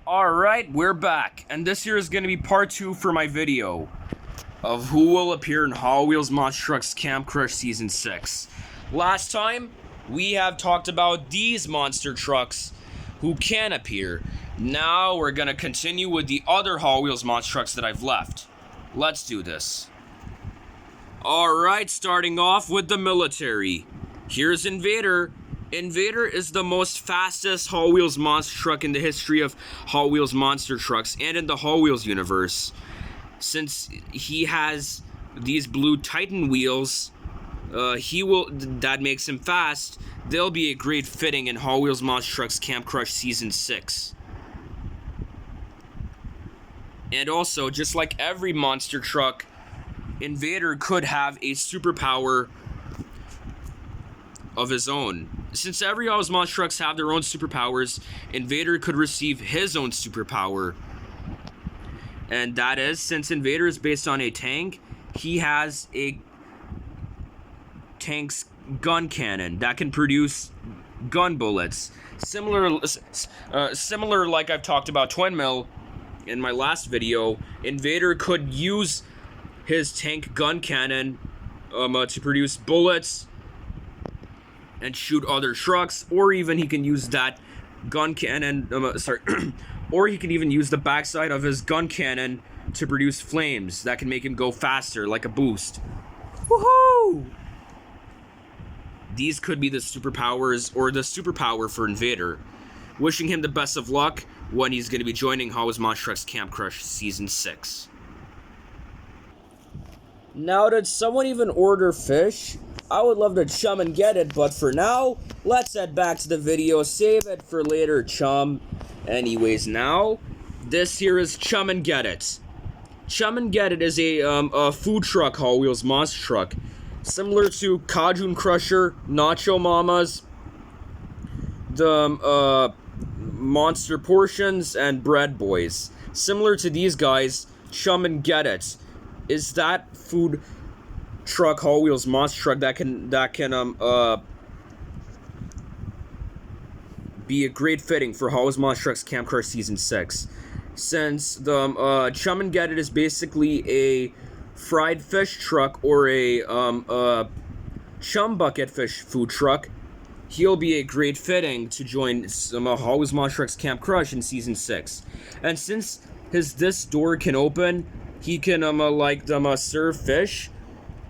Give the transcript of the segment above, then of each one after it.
Alright, we're back, and this here is going to be part 2 for my video of who will appear in Hot Wheels Monster Trucks Camp Crush Season 6. Last time, we have talked about these monster trucks who can appear. Now, we're going to continue with the other Hot Wheels monster trucks that I've left. Let's do this. Alright, starting off with the military. Here's Invader. Invader is the most fastest Hot Wheels monster truck in the history of Hot Wheels monster trucks and in the Hot Wheels universe. Since he has these blue Titan wheels, that makes him fast. They'll be a great fitting in Hot Wheels Monster Trucks Camp Crush Season 6. And also, just like every monster truck, Invader could have a superpower of his own. Since every Hot Wheels monster trucks have their own superpowers, Invader could receive his own superpower. And that is, since Invader is based on a tank, he has a tank's gun cannon that can produce gun bullets. Similar like I've talked about Twin Mill in my last video, Invader could use his tank gun cannon to produce bullets and shoot other trucks, or even he can use that gun cannon, or he can even use the backside of his gun cannon to produce flames that can make him go faster, like a boost. Woohoo! These could be the superpowers, or the superpower for Invader. Wishing him the best of luck when he's going to be joining Hot Wheels Monster Trucks Camp Crush Season 6. Now, did someone even order fish? I would love to chum and get it, but for now, let's head back to the video. Save it for later, chum. Anyways, now, this here is Chum and Get It. Chum and Get It is a food truck Hot Wheels monster truck. Similar to Cajun Crusher, Nacho Mamas, the Monster Portions, and Bread Boys. Similar to these guys, Chum and Get It is that food truck Hot Wheels monster truck that can be a great fitting for Hot Wheels Monster Trucks Camp Crush Season 6. Since the Chum and Get It is basically a fried fish truck or a chum bucket fish food truck, he'll be a great fitting to join some Hot Wheels Monster Trucks Camp Crush in Season 6. And since this door can open, he can serve fish.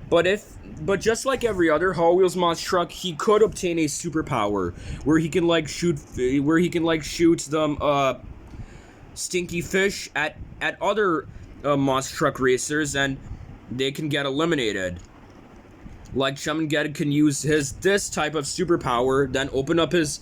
But just like every other Hot Wheels monster truck, he could obtain a superpower where he can shoot them stinky fish at other monster truck racers, and they can get eliminated. Like Chum and Get It can use this type of superpower, then open up this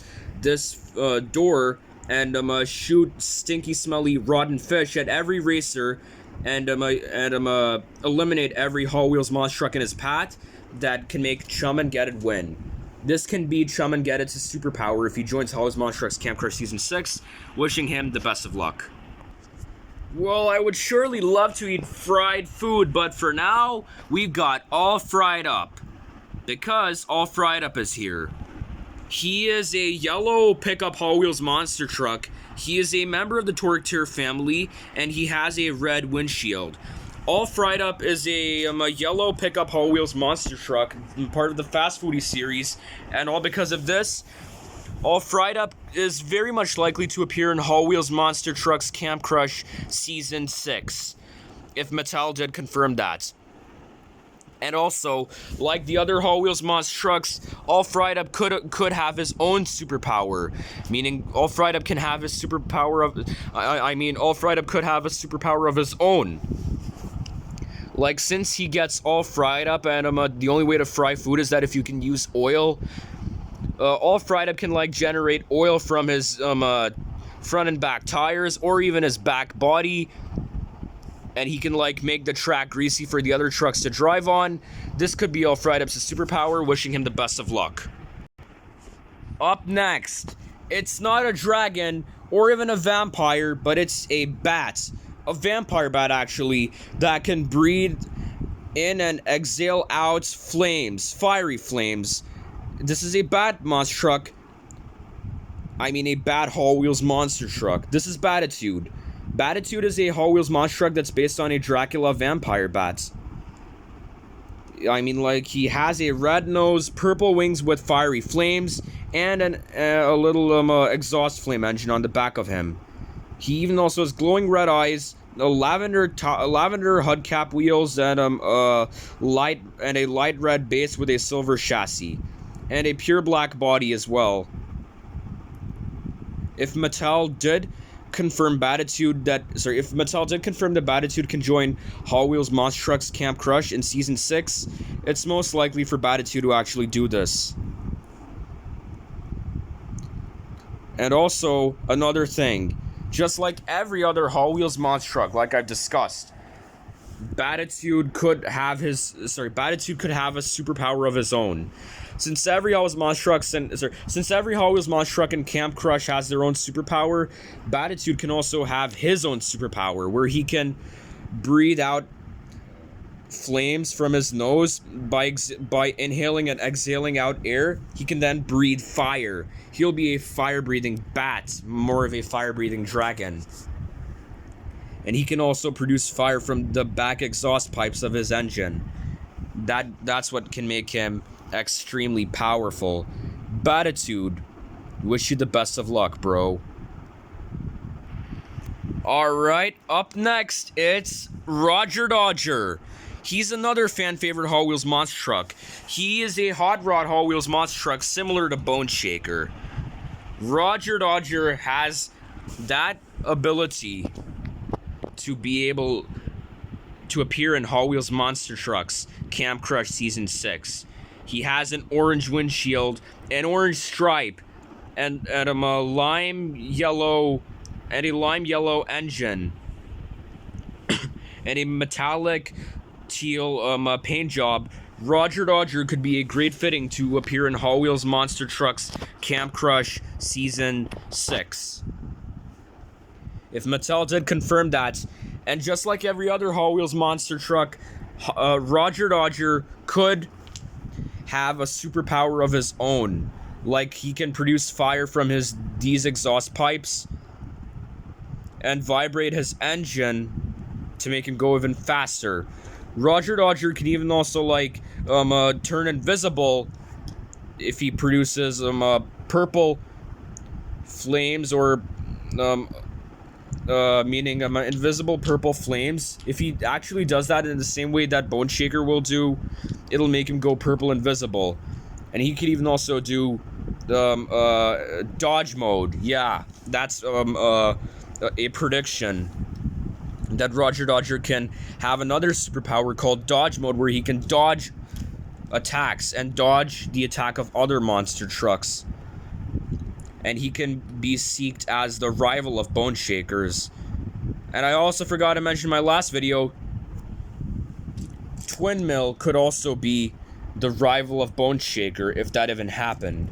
door and shoot stinky, smelly, rotten fish at every racer, and eliminate every Hot Wheels monster truck in his path that can make Chum and Get It win. This can be Chum and Get It's superpower if he joins Hot Wheels Monster Trucks Camp Crush Season 6, wishing him the best of luck. Well, I would surely love to eat fried food, but for now, we've got All Fried Up. Because All Fried Up is here. He is a yellow pickup Hot Wheels monster truck. He is a member of the Torque Tier family, and he has a red windshield. All Fried Up is a yellow pickup Hot Wheels monster truck, part of the Fast Foodie series, and all because of this, All Fried Up is very much likely to appear in Hot Wheels Monster Trucks Camp Crush Season 6, if Mattel did confirm that. And also, like the other Hot Wheels monster trucks, All Fried Up could have his own superpower. Meaning, All Fried Up can have his superpower of... All Fried Up could have a superpower of his own. Like, since he gets All Fried Up, and the only way to fry food is that if you can use oil, All Fried Up can, generate oil from his front and back tires, or even his back body, and he can make the track greasy for the other trucks to drive on. This could be All Fried Up's superpower, wishing him the best of luck. Up next, it's not a dragon or even a vampire, but it's a bat. A vampire bat, actually, that can breathe in and exhale out flames, fiery flames. This is a bat monster truck I mean a bad Hot Wheels monster truck. This is Batitude. Batitude is a Hot Wheels monster truck that's based on a Dracula vampire bat. I mean, like, he has a red nose, purple wings with fiery flames, and a little exhaust flame engine on the back of him. He even also has glowing red eyes, a lavender hubcap wheels, and a light red base with a silver chassis, and a pure black body as well. If Mattel did confirm that Batitude can join Hot Wheels Monster Trucks Camp Crush in Season 6, it's most likely for Batitude to actually do this. And also, another thing, just like every other Hot Wheels monster truck, like I've discussed, Batitude could have a superpower of his own. Since every Hot Wheels monster truck and Camp Crush has their own superpower, Batitude can also have his own superpower, where he can breathe out flames from his nose by inhaling and exhaling out air. He can then breathe fire. He'll be a fire-breathing bat, more of a fire-breathing dragon. And he can also produce fire from the back exhaust pipes of his engine. That's what can make him extremely powerful. Batitude, wish you the best of luck, bro. Alright, up next, it's Roger Dodger. He's another fan favorite Hot Wheels monster truck. He is a hot rod Hot Wheels monster truck similar to Bone Shaker. Roger Dodger has that ability to be able to appear in Hot Wheels Monster Trucks Camp Crush Season 6. He has an orange windshield, an orange stripe, and a lime yellow engine, and a metallic teal paint job. Roger Dodger could be a great fitting to appear in Hot Wheels Monster Trucks Camp Crush Season 6. If Mattel did confirm that, and just like every other Hot Wheels monster truck, Roger Dodger could have a superpower of his own. Like, he can produce fire from these exhaust pipes and vibrate his engine to make him go even faster. Roger Dodger can even also, like, turn invisible if he produces purple flames, or meaning invisible purple flames. If he actually does that in the same way that Bone Shaker will do, it'll make him go purple invisible. And he could even also do dodge mode. Yeah, that's a prediction that Roger Dodger can have another superpower called dodge mode, where he can dodge attacks and dodge the attack of other monster trucks. And he can be seeked as the rival of Bone Shakers. And I also forgot to mention in my last video, Twin Mill could also be the rival of Bone Shaker if that even happened.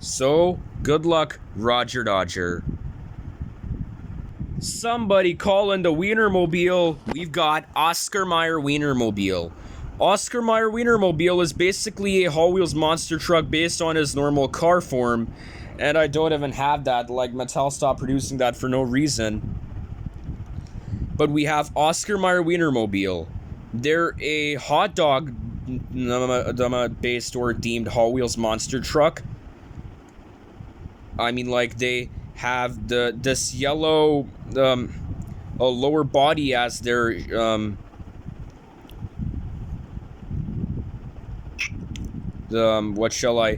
So, good luck, Roger Dodger. Somebody call in the Wienermobile. We've got Oscar Mayer Wienermobile. Oscar Mayer Wienermobile is basically a Hot Wheels monster truck based on his normal car form. And I don't even have that, like Mattel stopped producing that for no reason. But we have Oscar Mayer Wienermobile. They're a hot dog based or themed Hot Wheels monster truck. I mean, like, they have this yellow a lower body as their what shall I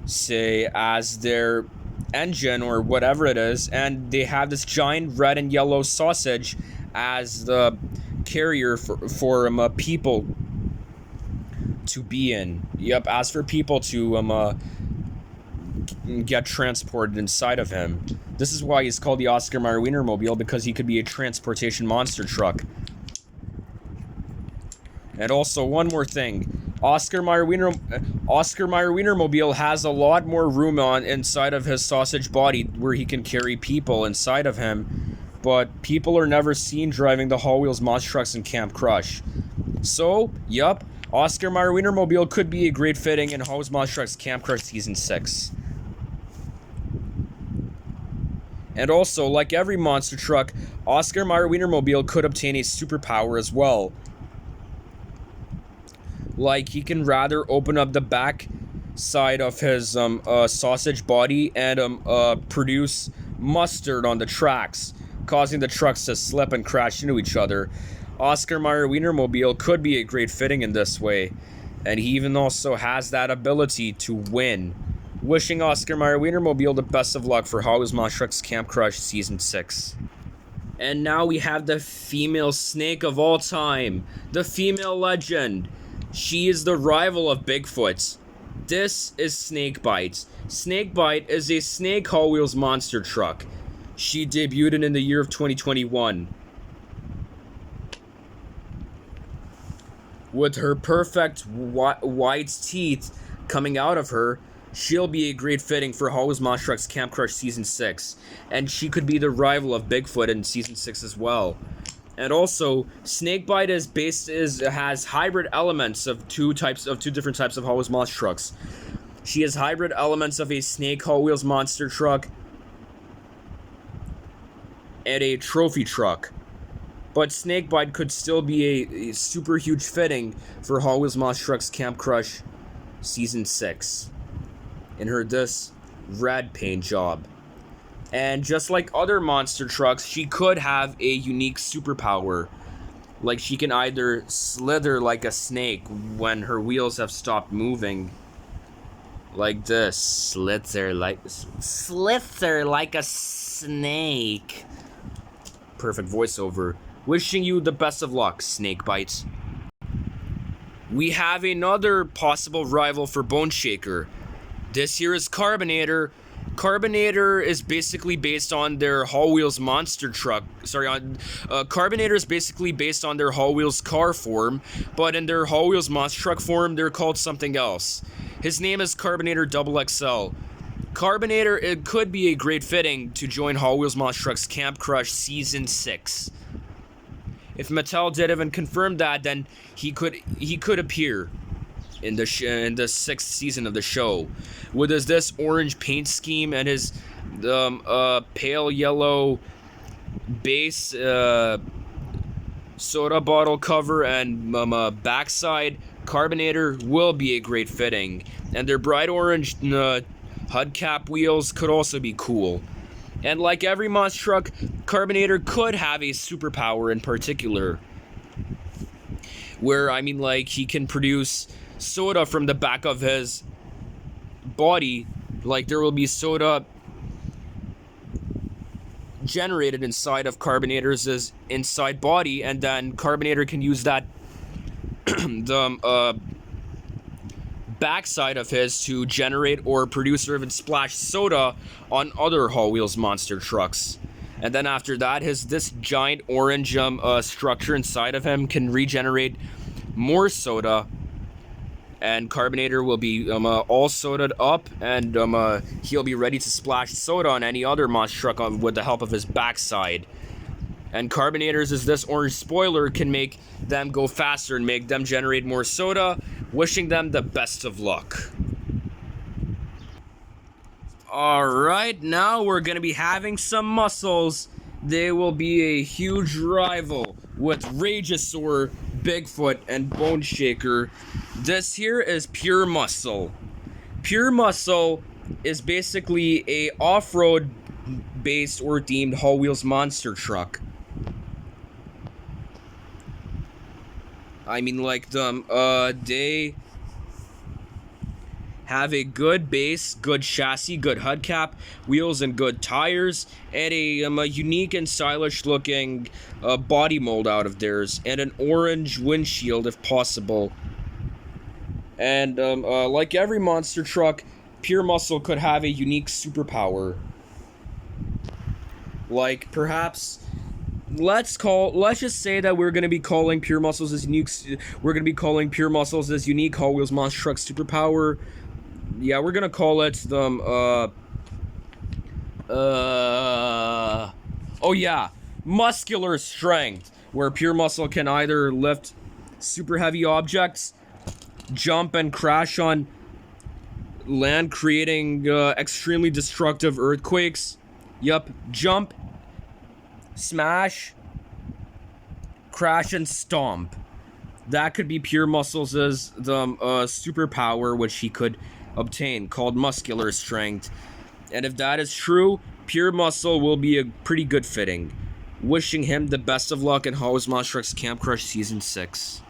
say, as their engine or whatever it is, and they have this giant red and yellow sausage as the carrier for people to be in. Yep, as for people to get transported inside of him. This is why he's called the Oscar Mayer Wienermobile, because he could be a transportation monster truck. And also, one more thing. Oscar Mayer Wienermobile has a lot more room inside of his sausage body where he can carry people inside of him, but people are never seen driving the Hot Wheels monster trucks in Camp Crush. So, yup, Oscar Mayer Wienermobile could be a great fitting in Hot Wheels Monster Trucks Camp Crush Season 6. And also, like every monster truck, Oscar Mayer Wienermobile could obtain a superpower as well. Like, he can rather open up the back side of his sausage body and produce mustard on the tracks, causing the trucks to slip and crash into each other. Oscar Mayer Wienermobile could be a great fitting in this way, and he even also has that ability to win. Wishing Oscar Mayer Wienermobile the best of luck for Hot Wheels Monster Trucks Camp Crush Season 6. And now we have the female snake of all time, the female legend. She is the rival of Bigfoot. This is Snakebite. Snakebite is a snake Hot Wheels monster truck. She debuted in the year of 2021. With her perfect wide teeth coming out of her, she'll be a great fitting for Hot Wheels Monster Trucks Camp Crush Season 6. And she could be the rival of Bigfoot in Season 6 as well. And also, Snakebite has hybrid elements of two different types of Hot Wheels monster trucks. She has hybrid elements of a snake Hot Wheels monster truck and a trophy truck. But Snakebite could still be a super huge fitting for Hot Wheels Monster Trucks Camp Crush Season 6 in her this red paint job. And just like other monster trucks, she could have a unique superpower. Like, she can either slither like a snake when her wheels have stopped moving. Like this. Slither like a snake. Perfect voiceover. Wishing you the best of luck, Snakebite. We have another possible rival for Bone Shaker. This here is Carbinator. Carbinator is basically based on their Hot Wheels monster truck. Carbinator is basically based on their Hot Wheels car form, but in their Hot Wheels monster truck form, they're called something else. His name is Carbinator XXL. Carbinator, it could be a great fitting to join Hot Wheels Monster Trucks Camp Crush Season 6. If Mattel did even confirm that, then he could appear in the 6th season of the show with this orange paint scheme and his pale yellow base soda bottle cover and backside. Carbinator will be a great fitting, and their bright orange hubcap wheels could also be cool. And like every monster truck, Carbinator could have a superpower in particular, where he can produce soda from the back of his body. Like, there will be soda generated inside of Carbinator's inside body, and then Carbinator can use that the backside of his to generate or produce or even splash soda on other Hot Wheels monster trucks. And then after that, this giant orange structure inside of him can regenerate more soda, and Carbinator will be all sodaed up, and he'll be ready to splash soda on any other monster truck with the help of his backside. And Carbinator's this orange spoiler can make them go faster and make them generate more soda, wishing them the best of luck. Alright, now we're going to be having some muscles. They will be a huge rival with Rageosaur, Bigfoot, and Bone Shaker. This here is Pure Muscle. Pure Muscle is basically a off-road based or themed Hot Wheels monster truck. They have a good base, good chassis, good hubcap, wheels, and good tires, and a unique and stylish looking body mold out of theirs, and an orange windshield if possible. And like every monster truck, Pure Muscle could have a unique superpower. Like, perhaps, let's just say that we're going to be calling Pure Muscles as unique. We're going to be calling Pure Muscles as unique Hot Wheels monster truck superpower. Yeah, we're gonna call it muscular strength, where Pure Muscle can either lift super heavy objects, jump and crash on land, creating extremely destructive earthquakes, Yup, jump, smash, crash, and stomp. That could be Pure Muscles' the superpower, which he could obtain, called Muscular Strength. And if that is true, Pure Muscle will be a pretty good fitting. Wishing him the best of luck in Hallways Monster Trucks Camp Crush Season 6.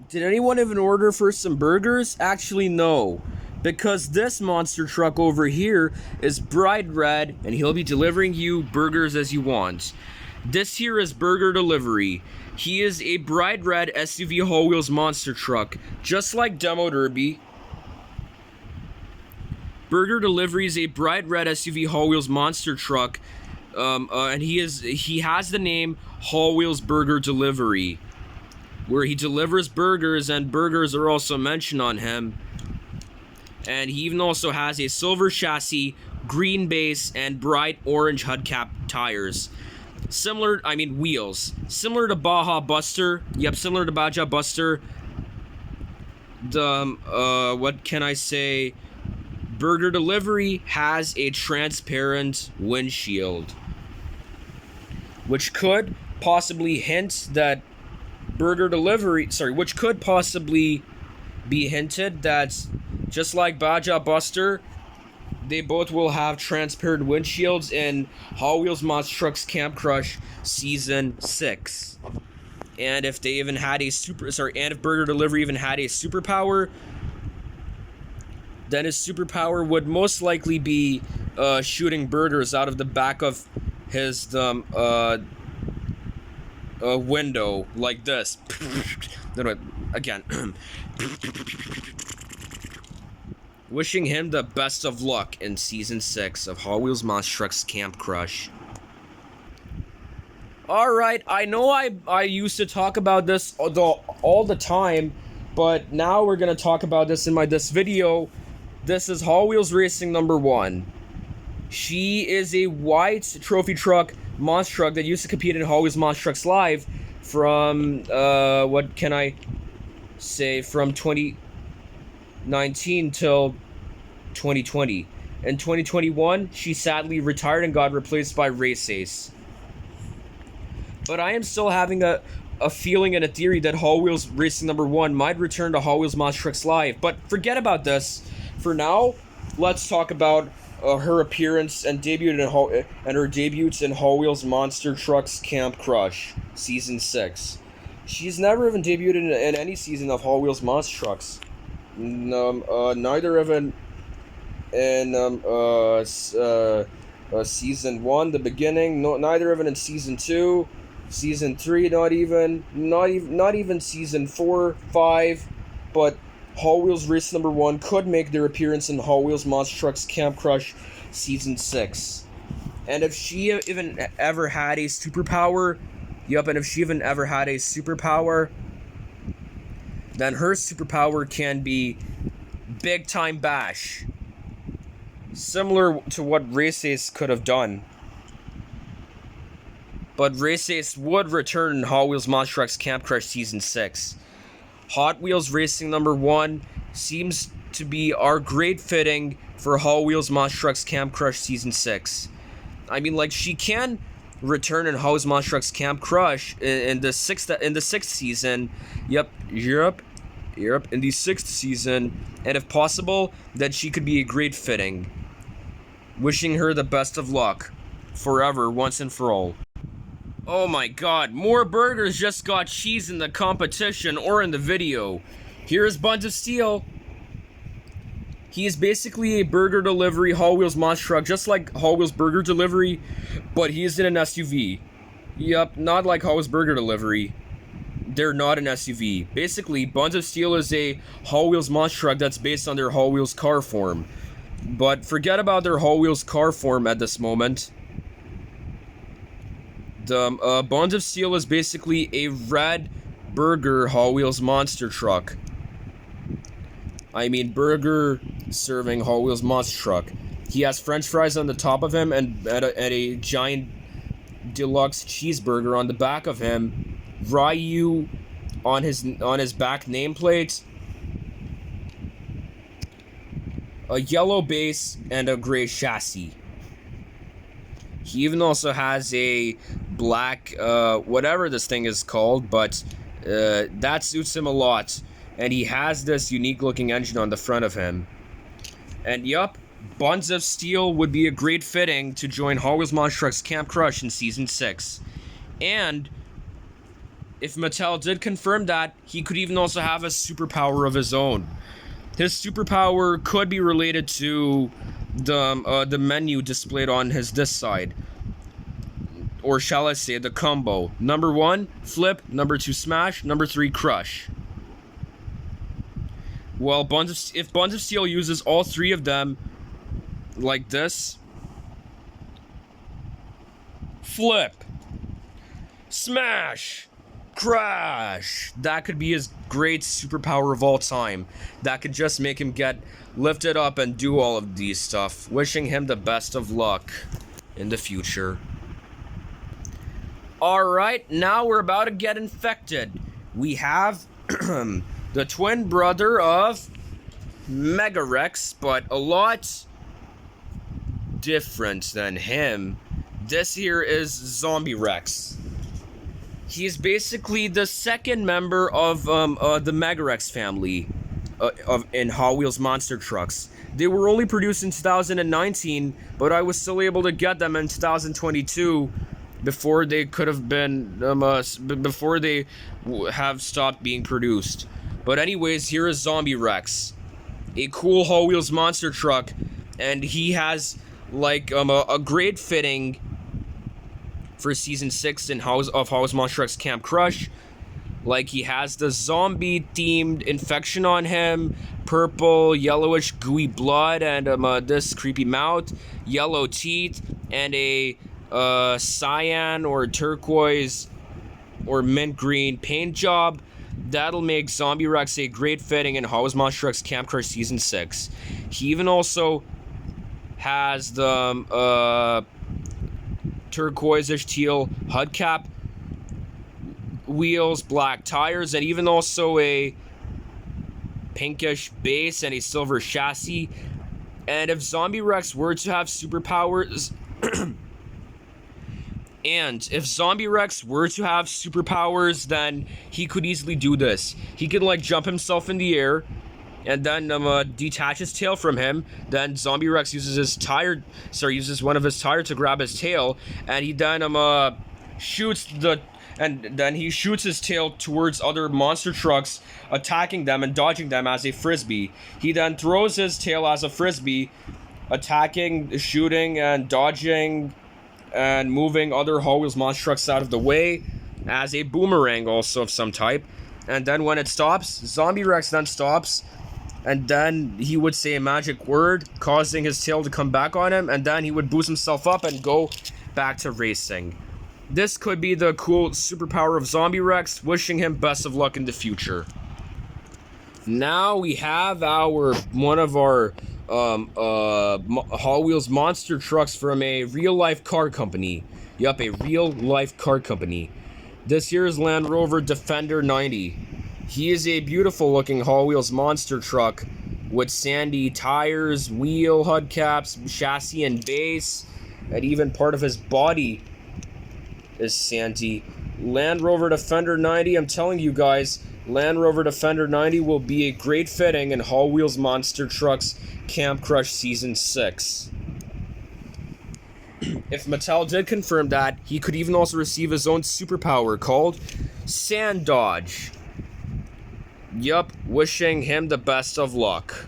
Did anyone even order for some burgers? Actually, no. Because this monster truck over here is bright red, and he'll be delivering you burgers as you want. This here is Burger Delivery. He is a bright red SUV Hot Wheels monster truck, just like Demo Derby. Burger Delivery is a bright red SUV Hot Wheels monster truck, and he has the name Hot Wheels Burger Delivery, where he delivers burgers, and burgers are also mentioned on him. And he even also has a silver chassis, green base, and bright orange hubcap tires. Wheels. Similar to Baja Buster. Yep, similar to Baja Buster. What can I say? Burger Delivery has a transparent windshield, which could possibly hint that which could possibly be hinted that, just like Baja Buster, they both will have transparent windshields in Hot Wheels Monster Trucks Camp Crush Season 6. And if they even had if Burger Delivery even had a superpower, then his superpower would most likely be shooting burgers out of the back of his window like this. No, again. Wishing him the best of luck in Season 6 of Hot Wheels Monster Trucks Camp Crush. Alright, I know I used to talk about this all the time, but now we're going to talk about this in this video. This is Hot Wheels Racing number 1. She is a white trophy truck monster truck that used to compete in Hot Wheels Monster Trucks Live from, what can I say, from 2019 till 2020. In 2021, she sadly retired and got replaced by Race Ace. But I am still having a feeling and a theory that Hot Wheels Racing number 1 might return to Hot Wheels Monster Trucks Live. But forget about this. For now, let's talk about her appearance and her debuts in Hot Wheels Monster Trucks Camp Crush Season 6. She's never even debuted in any season of Hot Wheels Monster Trucks. Neither even in Season 1, the beginning. Neither even in Season 2, Season 3. Not even Season 4, 5. But Hot Wheels Race number 1 could make their appearance in Hot Wheels Monster Trucks Camp Crush Season 6. And if she even ever had a superpower, then her superpower can be Big Time Bash. Similar to what Race Ace could have done. But Race Ace would return in Hot Wheels Monster Trucks Camp Crush Season 6. Hot Wheels Racing number 1 seems to be our great fitting for Hot Wheels Monster Trucks Camp Crush Season 6. She can return in Hot Wheels Monster Trucks Camp Crush in the sixth season. Yep, in the 6th season, and if possible, then she could be a great fitting. Wishing her the best of luck, forever, once and for all. Oh my god, more burgers just got cheese in the competition or in the video. Here's Buns of Steel. He is basically a Burger Delivery Hot Wheels monster truck, just like Hot Wheels Burger Delivery, but he is in an SUV. Yup, not like Hot Wheels Burger Delivery. They're not an SUV. Basically, Buns of Steel is a Hot Wheels monster truck that's based on their Hot Wheels car form. But forget about their Hot Wheels car form at this moment. The Buns of Steel is basically a red burger Hot Wheels monster truck. Burger serving Hot Wheels monster truck. He has French fries on the top of him and a giant deluxe cheeseburger on the back of him. Ryu on his back nameplate. A yellow base and a gray chassis. He even also has a black, whatever this thing is called, but that suits him a lot. And he has this unique looking engine on the front of him. And yup, Buns of Steel would be a great fitting to join Hot Wheels Monster Trucks Camp Crush in Season 6. And if Mattel did confirm that, he could even also have a superpower of his own. His superpower could be related to the menu displayed on this side. Or shall I say, the combo. Number 1, flip. Number 2, smash. Number 3, crush. Well, if Buns of Steel uses all 3 of them like this, flip, smash, crash, that could be his great superpower of all time. That could just make him get lifted up and do all of these stuff. Wishing him the best of luck in the future. Alright, now we're about to get infected. We have the twin brother of Mega Rex, but a lot different than him. This here is Zombie Rex. He's basically the second member of the Mega Rex family in Hot Wheels Monster Trucks. They were only produced in 2019, but I was still able to get them in 2022 before they could have been before they have stopped being produced. But anyways, here is Zombie Rex, a cool Hot Wheels monster truck, and he has like a great fitting for Season 6 of Hot Wheels Monster Trucks Camp Crush. Like, he has the zombie-themed infection on him, purple, yellowish, gooey blood, and this creepy mouth, yellow teeth, and a cyan or turquoise or mint green paint job. That'll make Zombie Rex a great fitting in Hot Wheels Monster Trucks Camp Crush Season 6. He even also has the turquoise-ish teal hubcap, wheels, black tires, and even also a pinkish base and a silver chassis. And if Zombie Rex were to have superpowers then he could easily do this. He could like jump himself in the air and then detach his tail from him. Then Zombie Rex uses one of his tires to grab his tail, and he then shoots his tail towards other monster trucks, attacking them and dodging them as a frisbee. He then throws his tail as a frisbee, attacking, shooting, and dodging, and moving other Hot Wheels monster trucks out of the way as a boomerang also of some type. And then when it stops, Zombie Rex then stops, and then he would say a magic word, causing his tail to come back on him, and then he would boost himself up and go back to racing. This could be the cool superpower of Zombie Rex, wishing him best of luck in the future. Now we have one of our Hot Wheels monster trucks from a real-life car company. Yup, a real-life car company. This here is Land Rover Defender 90. He is a beautiful-looking Hot Wheels monster truck with sandy tires, wheel hubcaps, chassis and base, and even part of his body is sandy. Land Rover Defender 90, I'm telling you guys, Land Rover Defender 90 will be a great fitting in Hot Wheels Monster Trucks Camp Crush Season 6. If Mattel did confirm that, he could even also receive his own superpower called Sand Dodge. Yup, wishing him the best of luck.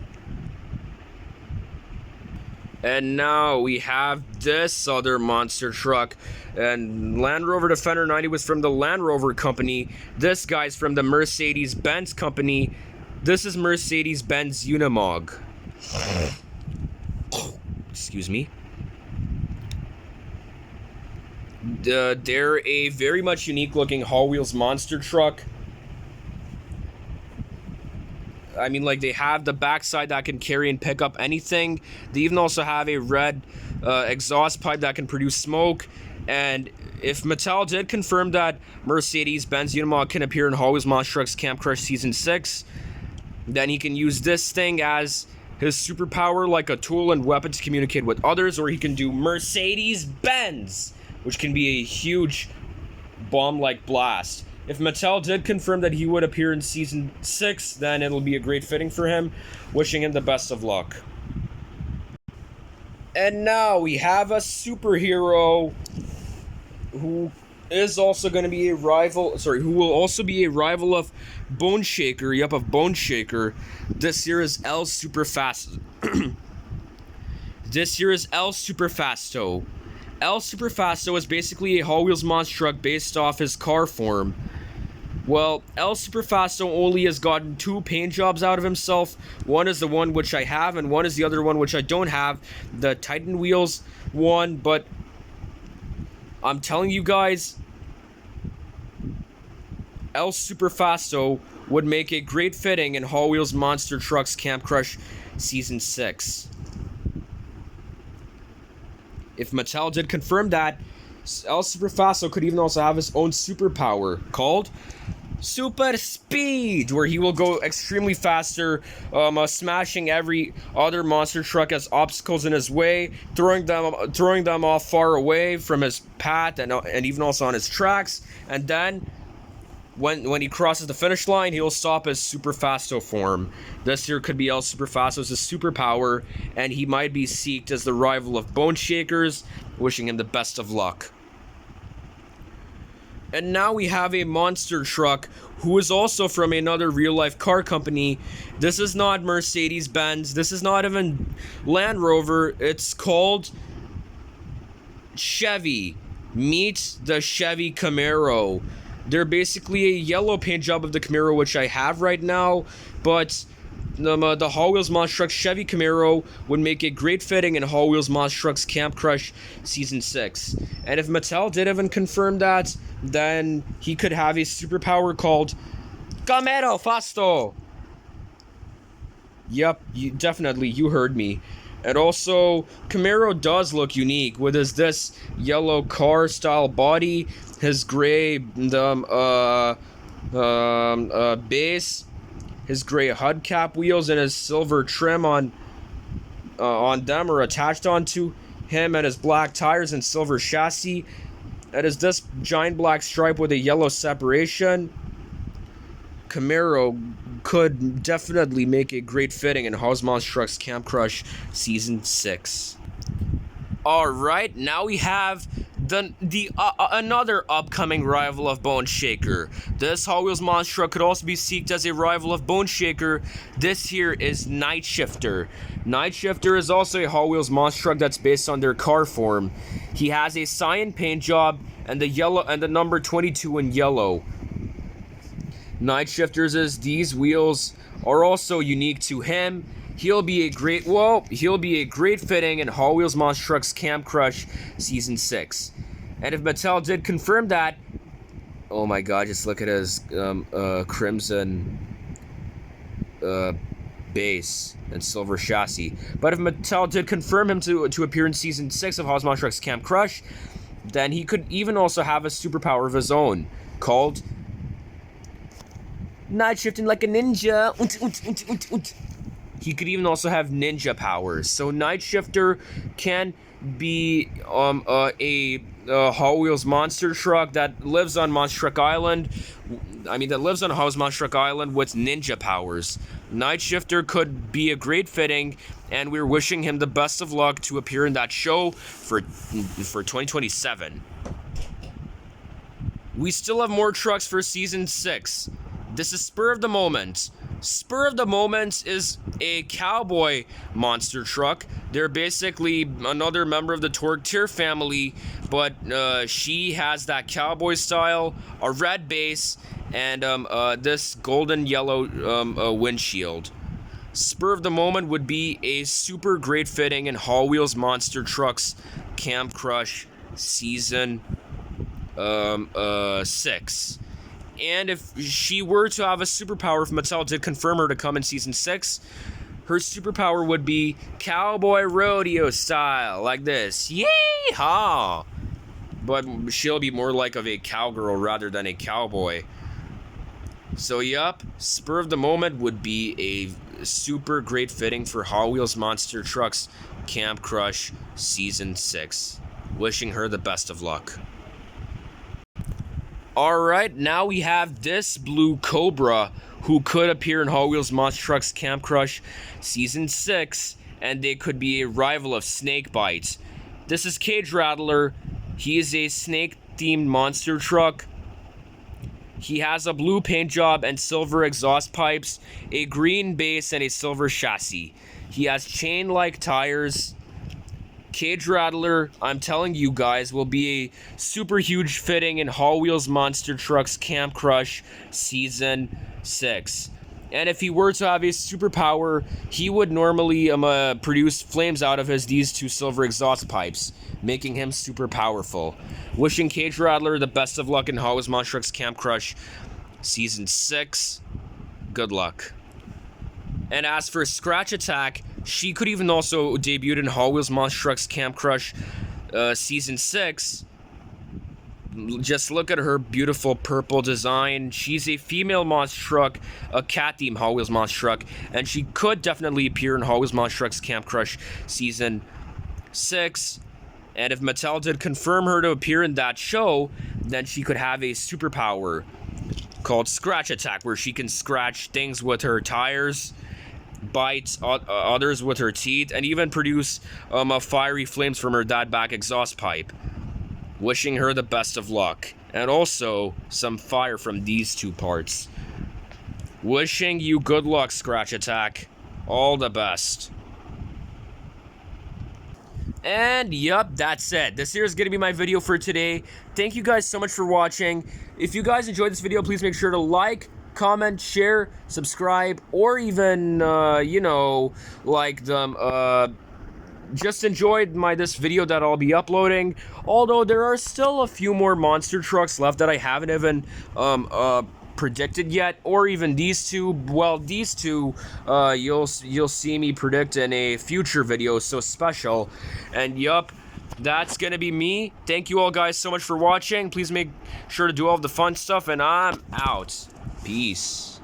And now we have this other monster truck. And Land Rover Defender 90 was from the Land Rover company. This guy's from the Mercedes-Benz company. This is Mercedes-Benz Unimog. Excuse me. They're a very much unique looking Hot Wheels monster truck. I mean, like, they have the backside that can carry and pick up anything. They even also have a red exhaust pipe that can produce smoke. And if Mattel did confirm that Mercedes-Benz Unimog can appear in Hot Wheels Monster Trucks Camp Crush Season 6, then he can use this thing as his superpower like a tool and weapon to communicate with others, or he can do Mercedes-Benz, which can be a huge bomb-like blast. If Mattel did confirm that he would appear in Season 6, then it'll be a great fitting for him. Wishing him the best of luck. And now we have a superhero who is also going to be a rival, who will also be a rival of Bone Shaker. Yep, of Bone Shaker. This year is El Superfasto. This year is El Superfasto. El Superfasto is basically a Hot Wheels monster truck based off his car form. Well, El Superfasto only has gotten 2 paint jobs out of himself. One is the one which I have, and one is the other one which I don't have. The Titan Wheels one, but I'm telling you guys, El Superfasto would make a great fitting in Hot Wheels Monster Trucks Camp Crush Season 6. If Mattel did confirm that, El Superfasto could even also have his own superpower called Super Speed, where he will go extremely faster, smashing every other monster truck as obstacles in his way, throwing them off far away from his path and even also on his tracks. And then when he crosses the finish line, he'll stop his Superfasto form. This year could be El Superfasto's superpower, and he might be seeked as the rival of Bone Shakers. Wishing him the best of luck. And now we have a monster truck who is also from another real-life car company. This is not Mercedes-Benz. This is not even Land Rover. It's called Chevy. Meet the Chevy Camaro. They're basically a yellow paint job of the Camaro, which I have right now, but the Hot Wheels Monster Trucks Chevy Camaro would make a great fitting in Hot Wheels Monster Trucks Camp Crush Season 6. And if Mattel did even confirm that, then he could have a superpower called Camaro Fasto. Yep, you heard me. And also, Camaro does look unique with this yellow car style body, his gray base, his gray hubcap wheels, and his silver trim on them are attached onto him, and his black tires and silver chassis. It is this giant black stripe with a yellow separation. Camaro could definitely make a great fitting in Hot Wheels Monster Trucks Camp Crush Season 6. Alright, now we have another upcoming rival of Bone Shaker. This Hot Wheels monster truck could also be seeked as a rival of Bone Shaker. This here is Night Shifter. Night Shifter is also a Hot Wheels monster truck that's based on their car form. He has a cyan paint job and the number 22 in yellow. Night Shifters' these wheels are also unique to him. He'll be a great fitting in Hot Wheels Monster Trucks Camp Crush Season 6. And if Mattel did confirm that, oh my god, just look at his crimson base and silver chassis. But if Mattel did confirm him to appear in Season 6 of Hot Wheels Monster Trucks Camp Crush, then he could even also have a superpower of his own called Night Shifting like a ninja. He could even also have ninja powers. So Night Shifter can be a Hot Wheels monster truck that lives on Monster Truck Island. That lives on Hot Wheels Monster Truck Island with ninja powers. Night Shifter could be a great fitting, and we're wishing him the best of luck to appear in that show for 2027. We still have more trucks for Season 6. This is Spur of the Moment. Spur of the Moment is a cowboy monster truck. They're basically another member of the Torque-Tier family, but she has that cowboy style, a red base, and this golden yellow windshield. Spur of the Moment would be a super great fitting in Hot Wheels Monster Trucks Camp Crush Season 6. And if she were to have a superpower, if Mattel did confirm her to come in Season 6, her superpower would be cowboy rodeo style, like this. Yee-haw! But she'll be more like of a cowgirl rather than a cowboy. So, yup, Spur of the Moment would be super great fitting for Hot Wheels Monster Trucks Camp Crush Season 6. Wishing her the best of luck. Alright, now we have this Blue Cobra who could appear in Hot Wheels Monster Trucks Camp Crush Season 6, and they could be a rival of Snakebite. This is Cage Rattler. He is a snake-themed monster truck. He has a blue paint job and silver exhaust pipes, a green base, and a silver chassis. He has chain-like tires. Cage Rattler, I'm telling you guys, will be a super huge fitting in Hot Wheels Monster Trucks Camp Crush Season 6. And if he were to have a superpower, he would normally produce flames out of these two silver exhaust pipes, making him super powerful. Wishing Cage Rattler the best of luck in Hot Wheels Monster Trucks Camp Crush Season 6. Good luck. And as for Scratch Attack, she could even also debut in Hot Wheels Monster Trucks Camp Crush Season 6. Just look at her beautiful purple design. She's a female monster truck, a cat-themed Hot Wheels monster truck, and she could definitely appear in Hot Wheels Monster Trucks Camp Crush Season 6. And if Mattel did confirm her to appear in that show, then she could have a superpower called Scratch Attack, where she can scratch things with her tires, bite others with her teeth, and even produce fiery flames from her back exhaust pipe. Wishing her the best of luck, and also some fire from these two parts. Wishing you good luck, Scratch Attack. All the best. And yup, that's it. This here is going to be my video for today. Thank you guys so much for watching. If you guys enjoyed this video, please make sure to like, comment, share, subscribe, or even, like them, just enjoyed this video that I'll be uploading. Although there are still a few more monster trucks left that I haven't even predicted yet, or even these two. Well, these two you'll see me predict in a future video, so special. And yup, that's gonna be me. Thank you all guys so much for watching. Please make sure to do all of the fun stuff, and I'm out. Peace.